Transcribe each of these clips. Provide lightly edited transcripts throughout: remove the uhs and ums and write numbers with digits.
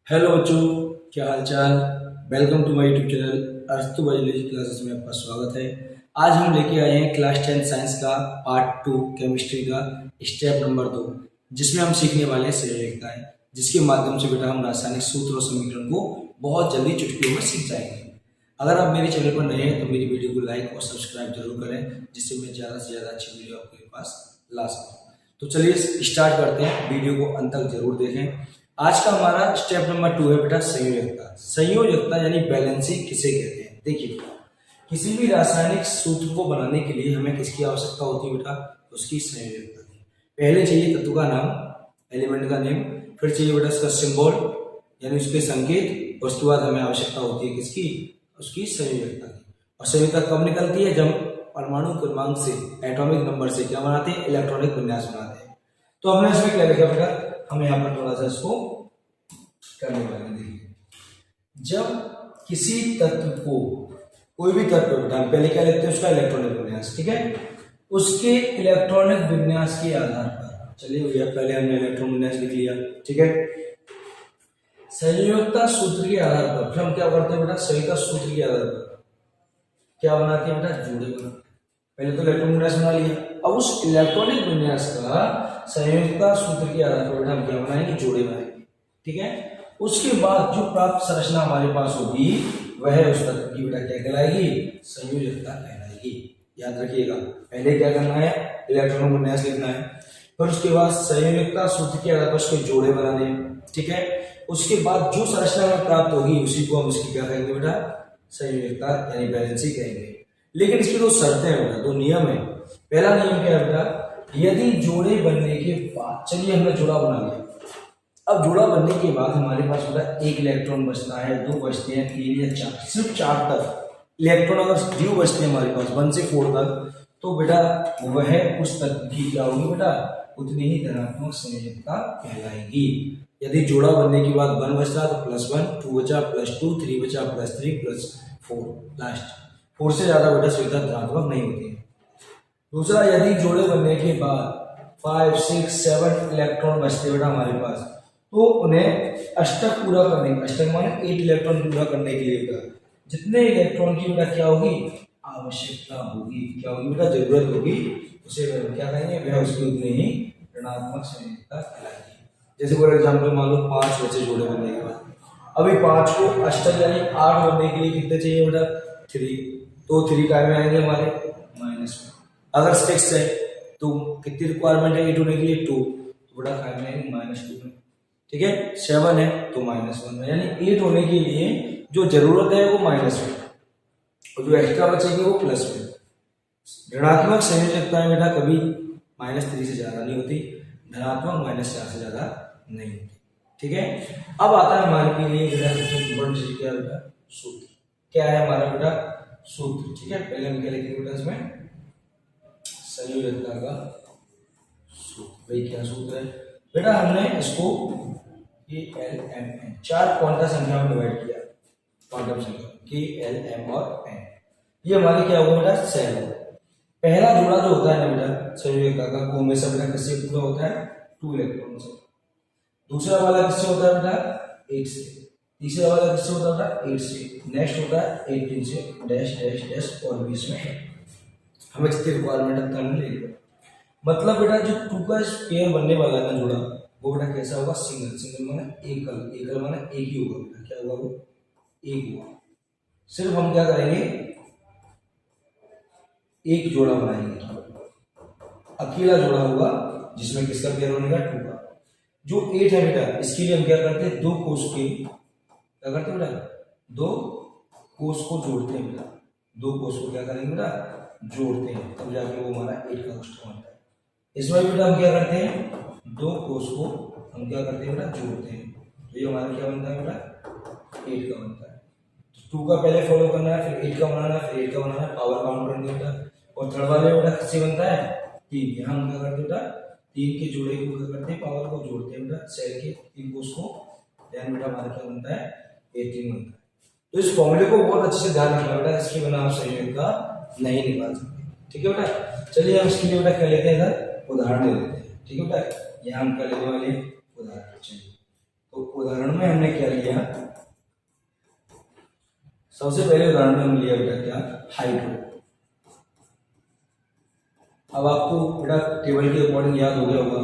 Hello बच्चों, क्या हाल चाल। Welcome to my YouTube channel Arastu biology classes में आपका स्वागत है। आज हम लेके आए हैं क्लास 10 साइंस का पार्ट 2 केमिस्ट्री का स्टेप नंबर 2, जिसमें हम सीखने वाले हैं संयोजकताएं, जिसके माध्यम से बेटा हम रासायनिक सूत्र और समीकरण को बहुत जल्दी चुटकियों में सीख जाएंगे। अगर आप मेरे चैनल पर नए हैं तो मेरी वीडियो को लाइक और सब्सक्राइब जरूर करें, जिससे मैं ज़्यादा से ज़्यादा अच्छी वीडियो आपके पास ला सकूँ। तो चलिए स्टार्ट करते हैं, वीडियो को अंत तक जरूर देखें। आज का हमारा स्टेप नंबर 2 है बेटा संयोजकता। संयोजकता यानी बैलेंसिंग किसे कहते हैं। देखिए, किसी भी रासायनिक सूत्र को बनाने के लिए हमें किसकी आवश्यकता होती है बेटा, उसकी संयोजकता की। पहले चाहिए तत्व का नाम, एलिमेंट का नेम, फिर चाहिए बेटा उसका सिंबल यानी उसके संकेत, उसके बाद हमें आवश्यकता होती है किसकी, उसकी संयोजकता की। और संयोजकता कब निकलती है, जब परमाणु क्रमांक से, एटॉमिक नंबर से क्या बनाते हैं, इलेक्ट्रॉनिक विन्यास बनाते हैं। तो हमने इसमें क्या लिखा बेटा, हम यहाँ पर थोड़ा सा इसको करने वाले हैं। देखिए, जब किसी तत्व को, कोई भी तत्व बेटा, हम पहले क्या लिखते हैं, उसका इलेक्ट्रॉनिक विन्यास, ठीक है, उसके इलेक्ट्रॉनिक विन्यास के आधार पर, चलिए भैया पहले हमने इलेक्ट्रॉन विन्यास लिख लिया, ठीक है। संयोजकता सूत्र के आधार पर फिर हम क्या करते हैं बेटा, संयोजकता सूत्र के आधार पर क्या बनाते हैं बेटा, जोड़े बनाते। पहले तो इलेक्ट्रॉन विन्यास बना लिया, अब उस इलेक्ट्रॉनिक विन्यास का संयोजकता सूत्र के आधार पर हम क्या बनाएंगे, जोड़े बनाएंगे, ठीक है। उसके बाद जो प्राप्त संरचना हमारे पास होगी वह उस तत्व की बेटा क्या कहलाएगी, संयोजकता कहलाएगी। याद रखिएगा, पहले क्या करना है, इलेक्ट्रॉन विन्यास लिखना है, फिर उसके बाद संयोजकता सूत्र के आधार पर उसके जोड़े बनाने हैं, ठीक है। उसके बाद जो संरचना में प्राप्त होगी उसी को हम उसकी क्या कहेंगे बेटा, संयोजकता यानी बैलेंसिंग कहेंगे। लेकिन इसकी दो शर्तें हैं बेटा, दो नियम है। पहला नियम क्या है बेटा, यदि जोड़े बनने के बाद, चलिए हमने जोड़ा बना लिया, अब जोड़ा बनने के बाद हमारे पास बेटा एक इलेक्ट्रॉन बचता है, दो बचते हैं, तीन या चार, सिर्फ चार तक इलेक्ट्रॉन अगर ड्यू बचते हैं हमारे पास 1 से 4 तक, तो बेटा वह उस तत्व की क्या होगी बेटा, उतनी ही धनात्मक संयोजकता कहलाएगी। यदि जोड़ा बनने के बाद 1 बचता तो +1, 2 बचा +2, 3 बचा +3 +4, लास्ट 4 से ज्यादा बेटा संयोजकता धनात्मक नहीं होती है। दूसरा, यदि जोड़े बनने के बाद 5, 6, 7 इलेक्ट्रॉन बचते बेटा हमारे पास, तो उन्हें अष्टक पूरा करने, अष्टक माने 8 इलेक्ट्रॉन पूरा करने के लिए बेटा जितने इलेक्ट्रॉन की बेटा क्या होगी, आवश्यकता होगी, क्या होगी बेटा, जरूरत होगी, उसे क्या कहेंगे, वह उसकी उतनी ही ऋणात्मक संयोजकता कहलाएगी। जैसे फॉर एग्जाम्पल मान लो 5 बचे जोड़े बनने के बाद, अभी 5 को अष्टक यानी 8 बनने के लिए कितने चाहिए बेटा, 3, तो 3 काय में आएंगे हमारे माइनस में। अगर 6 है तो कितनी रिक्वायरमेंट है 8 होने के लिए, 2, तो बेटा काय में आएंगे -2 में, ठीक है। 7 है तो -1 में, यानी 8 होने के लिए जो जरूरत है वो माइनस में और जो एक्स्ट्रा बचेगी वो प्लस में। ऋणात्मक संयोजकता बेटा कभी -3 से ज्यादा नहीं होती, धनात्मक -4 से ज्यादा नहीं होती, ठीक है। अब आता है हमारे लिए बेटा सबसे इम्पोर्टेंट चीज क्या है बेटा, सूत्र। क्या है हमारा बेटा सूत्र, ठीक है। पहले हम क्या लिखेंगे बेटा इसमें, संयोजकता का सूत्र। भाई क्या सूत्र है बेटा, हमने इसको KLMN 4 क्वांटम संख्या में डिवाइड किया, क्वांटम संख्या KLM और N, ये हमारी क्या होगा बेटा, सेल है। पहला जोड़ा जो होता है ना बेटा संयोजकता का, वो हमेशा बेटा किससे पूरा होता है, 2 इलेक्ट्रॉन से। दूसरा वाला किससे होता है बेटा, 8 से। तीसरा वाला किससे होता है बेटा, 8 से। नेक्स्ट होता है 18 से, डैश डैश डैश और बीच में हमें जितनी रिक्वायरमेंट है हमने ले लिया। मतलब बेटा जो 2 का पेयर बनने वाला है ना जोड़ा, वो बेटा कैसा होगा, सिंगल। सिंगल माने एकल, एकल माने एक ही होगा बेटा, क्या होगा वो, एक होगा। सिर्फ हम क्या करेंगे, एक जोड़ा बनाएंगे, अकेला जोड़ा होगा जिसमें किसका पेयर बनेगा, 2 का। जो 8 है बेटा, इसके लिए हम क्या करते हैं, 2 कोष के क्या करते हैं बेटा, 2 कोष को जोड़ते हैं बेटा, 2 कोष को क्या करेंगे बेटा, जोड़ते हैं, तब जाके वो हमारा 8 का कोष्ठक बनता है। इसमें बेटा हम क्या करते हैं, 2 कोष को हम क्या करते हैं बेटा, जोड़ते हैं, तो ये हमारा क्या बनता है बेटा, 8 का बनता है। 2 का पहले फॉलो करना है, फिर 8 का बनाना है, फिर 8 का बनाना है, पावर काउंट करनी बेटा। और थर्ड वाले बेटा किससे बनता है, 3। यहाँ हम क्या करते हैं बेटा, 3 के जोड़े को क्या करते हैं, पावर को जोड़ते हैं बेटा, सेल के 3 कोष को, देन बेटा हमारा क्या बनता है, 18 बनता है। तो इस फॉर्मूले को बहुत अच्छे से ध्यान रखना बेटा, इसके बिना आप संयोजकता नहीं निकाल सकते, ठीक है बेटा। चलिए हम इसके लिए बेटा क्या लेते हैं, इधर उदाहरण ले लेते हैं, ठीक है बेटा। यहाँ हम क्या लेने वाले हैं, उदाहरण। चलिए तो तो उदाहरण में हमने क्या लिया, सबसे पहले उदाहरण में हम लिया बेटा क्या, हाइड्रो। अब आपको बेटा टेबल के अकॉर्डिंग याद हो गया होगा,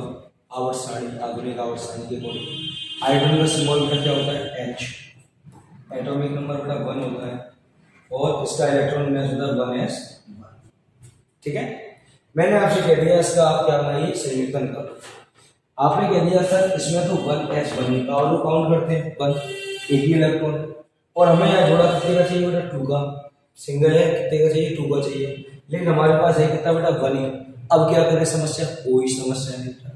आवर्त सारणी, आधुनिक आवर्त सारणी के अकॉर्डिंग हाइड्रोजन का सिंबल बेटा क्या होता है, H। एटॉमिक नंबर बेटा 1 होता है और इसका इलेक्ट्रॉन विन्यास होता है 1s1। ठीक है, मैंने आपसे कह दिया इसका आप क्या बनाइए, संयुक्तन का। आपने कह दिया सर इसमें तो 1s1 है, और काउंट करते हैं 1, एक ही इलेक्ट्रॉन, और हमें यहाँ जोड़ा कितने का चाहिए बेटा, 2 का। सिंगल है, कितने का चाहिए, 2 का चाहिए, लेकिन हमारे पास है कितना बेटा, 1 ही। अब क्या करें, समस्या, कोई समस्या नहीं बेटा।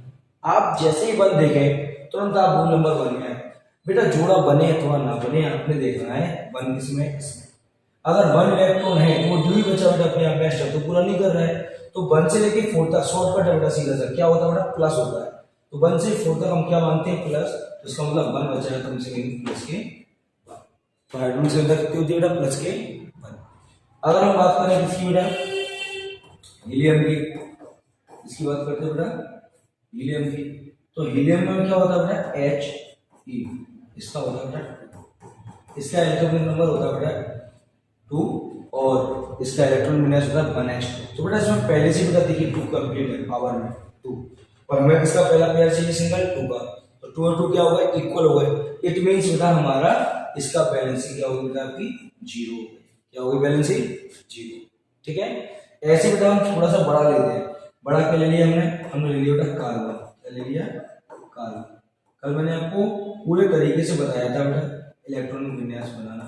आप जैसे ही 1 देखें तुरंत आप रूल नंबर 1 में आए बेटा, जोड़ा बने अथवा ना बने आपने देखना है 1 किसमें, किसमें। अगर 1 इलेक्ट्रॉन है वो जो ही बचा बेटा अपने आप में स्टेप तो पूरा नहीं कर रहा है, तो 1 से लेके 4 तक शॉर्टकट है बेटा, सीधा सा क्या होता है बेटा, प्लस होता है। तो 1 से 4 तक हम क्या मानते हैं, प्लस, तो इसका मतलब 1 बचा है, तो हम से प्लस के 1। तो हाइड्रोजन संख्या कितनी होती है बेटा, प्लस के 1। अगर हम बात करें किसकी बेटा, हीलियम की, इसकी बात करते हैं बेटा हीलियम की, तो हीलियम में क्या होता है बेटा, He, इसका होता है बेटा, इसका इलेक्ट्रॉन नंबर होता है बेटा 2 और इसका इलेक्ट्रॉन विन्यास होता है 1s2। तो बेटा इसमें पहले से बेटा देखिए 2 कंप्लीट है, पावर में 2, और हमें किसका पहला पेयर चाहिए, सिंगल 2 का, तो 2 और 2 क्या होगा, इक्वल हो गए। इट मींस बेटा हमारा इसका बैलेंसिंग क्या होगी बेटा, आपकी 0, क्या होगी बैलेंसिंग 0। ठीक है, ऐसे बेटा हम थोड़ा सा बड़ा लेते हैं, बड़ा क्या ले लिया हमने ले लिया बेटा कार्बन, क्या ले लिया, कार्बन। कल मैंने आपको पूरे तरीके से बताया था बेटा इलेक्ट्रॉनिक विन्यास बनाना,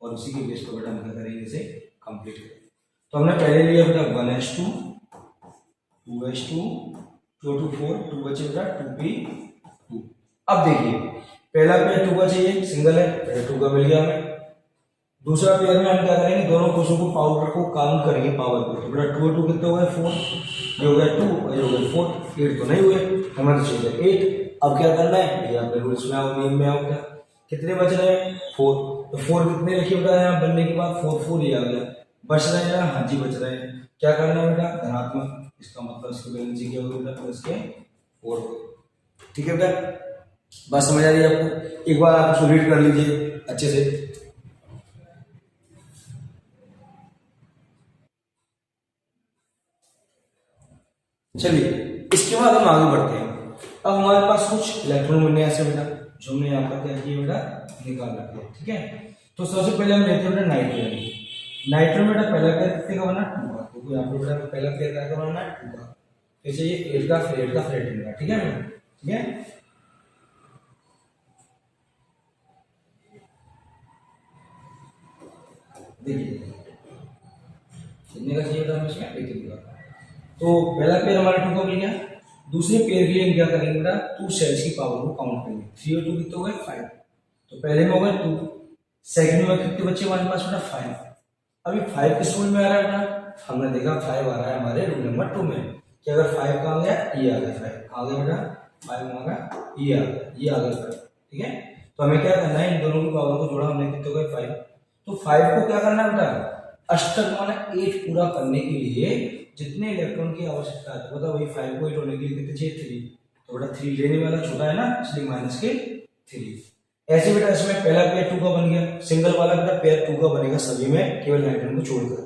और उसी के बेस पर बेटा हम क्या करेंगे, इसे कंप्लीट करेंगे। तो हमने पहले लिया बेटा 1s2, 2s2, 2 2 4, 2 बचे बेटा 2p2। अब देखिए पहला पेयर 2 का चाहिए, सिंगल है, पहले 2 का मिल गया हमें। दूसरा पेयर में हम क्या करेंगे, दोनों कोशों को पावर को काउंट करेंगे, पावर को। तो बेटा 2 और 2 कितने हो गए, 4, ये हो गया 2 और ये हो गया 4, 8 तो नहीं हुए, हमें तो चाहिए 8। अब क्या करना है, ये अपने रूल्स में आओ, नियम में आओ, क्या कितने बच रहे हैं, 4, तो 4 कितने लिखे बेटा यहाँ बनने के बाद, 4 4 ये आ गया, बच रहे हैं, हाँ जी बच रहे हैं। क्या करना है बेटा, धनात्मक, इसका मतलब इसकी बैलेंस क्या होगी बेटा, प्लस के 4 होगी। ठीक है बेटा, बात समझ आ रही है आपको, एक बार आप इसको रीड कर लीजिए अच्छे से। चलिए इसके बाद हम आगे बढ़ते हैं। अब हमारे पास कुछ इलेक्ट्रॉन विन्यास है बेटा, जो हमने यहाँ पर क्या किया बेटा, निकाल रखे हैं। ठीक है, तो सबसे पहले हम लेते हैं बेटा नाइट्रोजन। नाइट्रोजन बेटा पहला पेयर कितने का बना, 2 का, तो यहाँ पर बेटा पहला पेयर क्या करना है, 2 का, तो ये 8 का, फिर 8 का, फिर 8 का। ठीक है बेटा, ठीक है, देखिए कितने का चाहिए बेटा हमें, इसमें 8 का। तो पहला पेयर हमारा 2 का मिल गया। दूसरे पेयर के लिए हम क्या करेंगे बेटा, 2 सेल्स की पावर को काउंट करेंगे। 3 और 2 कितने हो गए, 5। तो पहले में हो गए 2, सेकंड में कितने बच्चे हमारे पास बेटा, 5। अभी 5 किस रूल में आ रहा है बेटा, हमने देखा 5 आ रहा है हमारे रूल नंबर 2 में, कि अगर 5 कहाँ गया, ये आ गया, 5 कहाँ गया बेटा, 5 आ गया, ये आ गया, ये आ गया 5। ठीक है, तो हमें क्या करना है, इन दोनों की पावर को जोड़ा, हमने कितने हो गए, 5। तो 5 को क्या करना है बेटा, अष्टक माना 8 पूरा करने के लिए जितने इलेक्ट्रॉन की आवश्यकता है, तो वही 5 को 8 होने के लिए कितने चाहिए, 3। तो बेटा 3 लेने वाला छोटा है ना, इसलिए माइनस के 3। ऐसे बेटा इसमें पहला पेयर 2 का बन गया, सिंगल वाला बेटा पेयर 2 का बनेगा सभी में, केवल नाइट्रोजन को छोड़कर।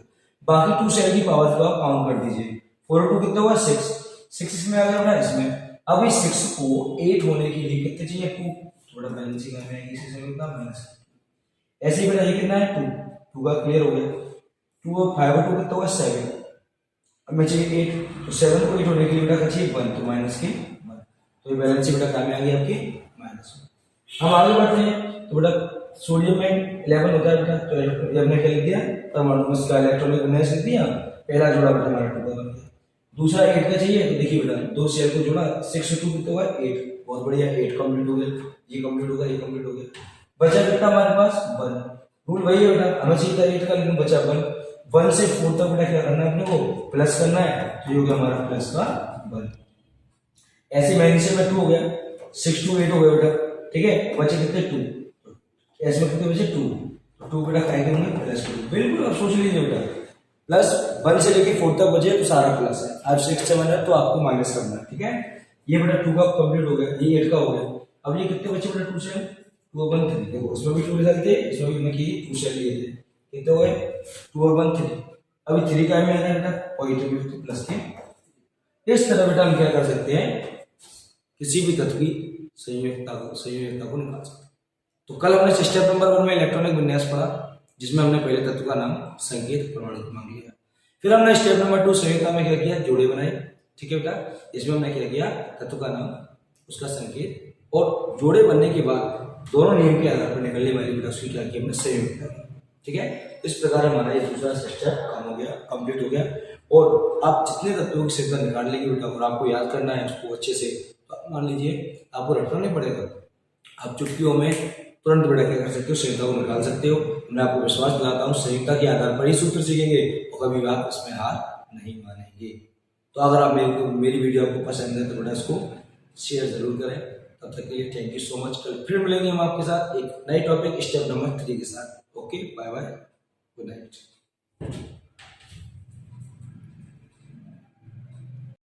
बाकी 2 सेल की पावर को आप काउंट कर दीजिए, 4 और 2 कितने हुआ, 6, 6 इसमें आ गया बेटा इसमें। अब इस 6 को 8 होने के लिए कितने चाहिए, 2, थोड़ा बैलेंसिंग हमें आएगी, इससे कितना माइनस। ऐसे ही बेटा ये कितना है, 2 का क्लियर हो गया, 2 और 5 और 2 कितना हुआ, 7। अब मैं चाहिए 8, तो 7 को 8 होने के लिए बेटा क्या चाहिए, 1, तो माइनस के 1। तो ये बैलेंस बेटा काम में आ गई आपकी माइनस। हम आगे बढ़ते हैं, तो बेटा सोडियम में 11 होता है बेटा, तो ये हमने क्या लिख दिया, परमाणु में इसका इलेक्ट्रॉनिक विन्यास लिख दिया। पहला जोड़ा बेटा हमारा 2 का बन गया। दूसरा 8 का चाहिए, तो देखिए बेटा 2 सेल को जोड़ा, 6 और 2 कितना हुआ, 8, बहुत बढ़िया, 8 कंप्लीट हो गया, ये कंप्लीट हो गया, ये कंप्लीट हो गया। बचा कितना हमारे पास, 1। रूल वही है बेटा, हमें चाहिए था 8 का, लेकिन बचा 1। 1 से 4 तक बेटा क्या करना है, अपने को प्लस करना है, तो ये हो गया हमारा प्लस का 1। ऐसे मैग्नीशियम में 2 हो गया, 6 to 8 हो गया बेटा। ठीक है, बचे कितने, 2, ऐसे में कितने बचे, 2, तो 2 बेटा क्या करेंगे, प्लस 2। बिल्कुल अब सोच लीजिए बेटा, प्लस 1 से लेके 4 तक बचे तो सारा प्लस है, अब 6 7 है तो आपको माइनस करना है। ठीक है, ये बेटा 2 का कंप्लीट हो गया, ये 8 का हो गया। अब ये कितने बचे बेटा 2 सेल 2 और 1 3, देखो इसमें भी 2 रिजल्ट थे, इसमें भी मैं 2 सेल लिए थे, कितने हुए 2 और 1 3। अभी 3 का में आना बेटा पॉजिटिव तो प्लस के। इस तरह बेटा हम क्या कर सकते हैं, किसी भी तत्व की संयोजकता को निकाल सकते हैं। तो कल हमने स्टेप नंबर 1 में इलेक्ट्रॉनिक विन्यास पढ़ा, जिसमें हमने पहले तत्व का नाम संकेत प्रमाणित मांग लिया। फिर हमने स्टेप नंबर 2 संयोजकता में क्या किया, जोड़े बनाए, ठीक है बेटा। इसमें हमने क्या किया, तत्व का नाम, उसका संकेत, और जोड़े बनने के बाद दोनों नियम के आधार पर निकलने वाली बेटा उसकी क्या किया हमने संयोजकता की, ठीक है। इस प्रकार हमारा ये दूसरा स्टेप काम हो गया, कंप्लीट हो गया। और आप जितने तत्वों की संयोजकता निकाल लेंगे बेटा और आपको याद करना है उसको अच्छे से, तो मान लीजिए आपको रटना नहीं पड़ेगा, आप चुटकियों में तुरंत बेटा क्या कर सकते हो, संयोजकता को निकाल सकते हो। मैं आपको विश्वास दिलाता हूँ संयोजकता के आधार पर ही सूत्र सीखेंगे और कभी भी आप इसमें हार नहीं मानेंगे। तो अगर आप मेरी वीडियो आपको पसंद है तो बेटा इसको शेयर जरूर करें। तब तक के लिए थैंक यू सो मच। कल फिर मिलेंगे हम आपके साथ एक नए टॉपिक स्टेप नंबर 3 के साथ। Okay, bye bye, good night.